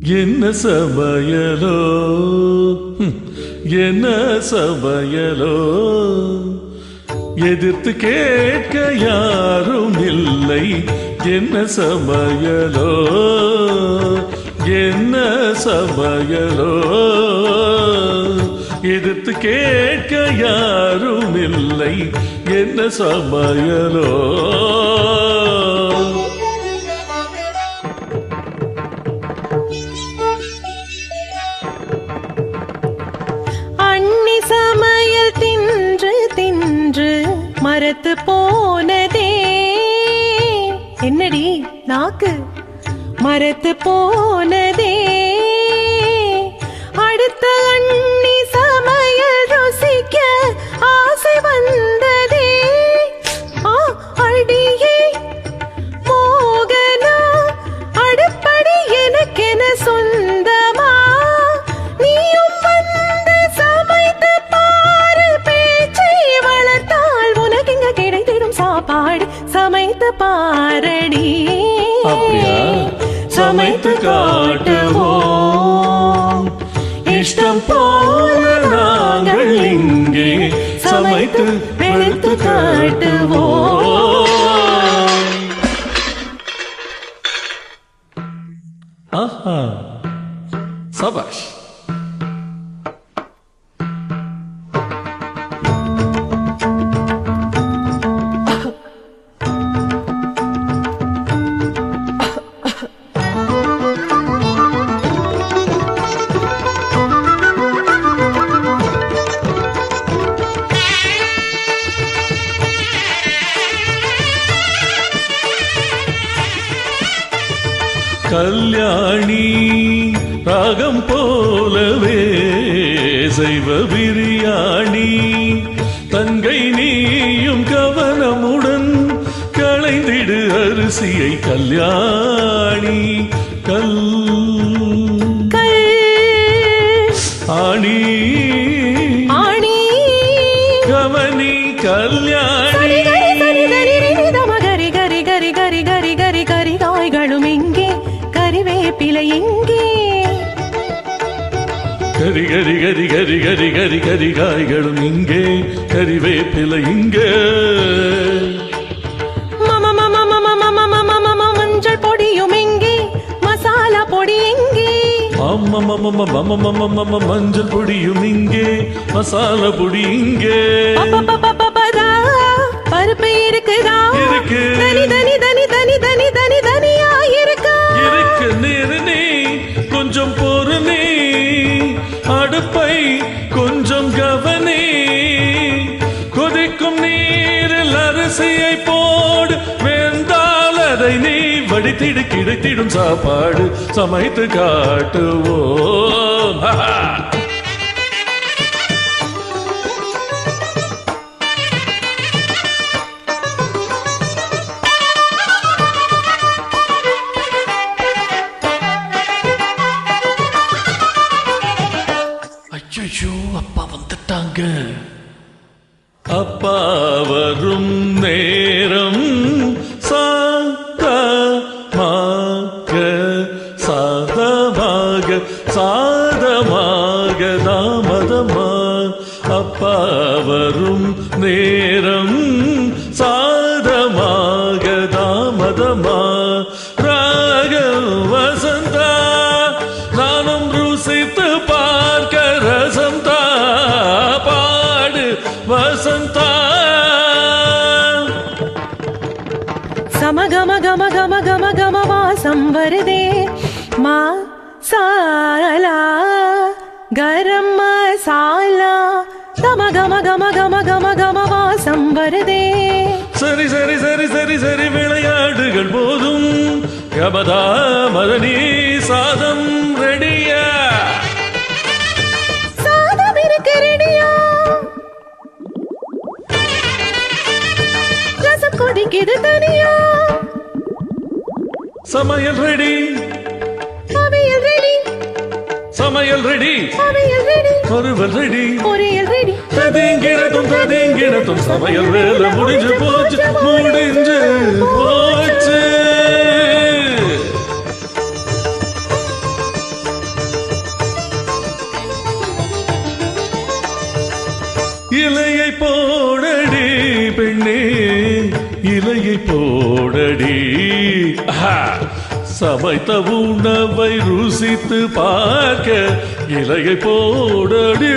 என்ன சமையலோ என்ன சமையலோ எதிர்த்து கேட்க யாரும் இல்லை. என்ன சமையலோ என்ன சமையலோ எதிர்த்து கேட்க யாரும் இல்லை. என்ன சமையலோ சமையல் தின்று தின்று மரத்து போனதே. என்னடி நாக்கு மரத்து போனதே. அடுத்த அண்ணி சமையல் ருசிக்க ஆசை வந்ததே. அடியே மோகனா அடுப்படி எனக்கென சொந்தமா. நீயும் வந்து சமைத்து பாரு, பேச்சை வளர்த்தால் உனக்கு கிடைத்திடும் சாப்பாடு. சமைத்து பாரடி, சமைத்து காட்டுவோம். இஷ்டம் போல நாங்கள் இங்கே சமைத்து வெளுத்து காட்டுவோம். ஆஹா, சபாஷ். கல்யாணி ராகம் போலவே செய்வ பிரியாணி. தங்கை நீயும் கவனமுடன் களைந்திடு அரிசியை. கல்யாணி ஆணி கவனி கல்யாணி. காய்களும் இங்கே, கறிவேப்பிலை எங்கே. கரி கரி கரி கரி கரி கரி கரி காய்களும் இங்கே, கறிவேப்பிலை இங்கே. மஞ்சள் பொடியும் இங்கே, மசாலா பொடி எங்கே. மஞ்சள் பொடியும் இங்கே, மசாலா பொடி இங்கே. பருப்பு இருக்குதா? இருக்கு. தனி தனி தனி தனி தனி தனி தனியா இருக்கா? இருக்கு. நீ கொஞ்சம் பொறுநீ, அடுப்பை கொஞ்சம் கவனி. கொதிக்கும் நீரில் அரிசியை போடு, வெந்தால் அதை நீ வடித்திடு. கிடைத்திடும் சாப்பாடு சமைத்து காட்டுவோம். ஐயோ, அப்பா வந்துட்டாங்க. அப்பா வரும் நேரம் சாதமாக சாதமாக சாதமாக தாமதமா. அப்பா வரும் நேரம் சாதமாக தாமதமா. ராக வசந்தா நானும் ருசித்து பார்க்க ரசந்தா. பாடு வசந்தா. சம கம கம கம கம கம வாசம் வருதே. மசாலா கரம் மசாலா. தம கம கம கம கம கம வாசம் வருதே. சரி சரி சரி சரி சரி விளையாடுகள் போதும். கபதா மதனி சாதம் ரெடியா? சாதம் இருக்கு ரெடியா? ரசம் கொதிக்குது தனியா? சமையல் ரெடி, அவியல் ரெடி. சமையல் ரெடி, அவியல் ரெடி. பொரியல் ரெடி, பொரியல் ரெடி. ததிங்கிடத்தும் சமையல் வேலை முடிஞ்சு போச்சு, முடிஞ்சு போச்சு. இலையை போடடி பெண்ணே இலையை போடடி ஆஹா! சமைத்த உணவை ருசித்து பார்க்க இலையை போடடி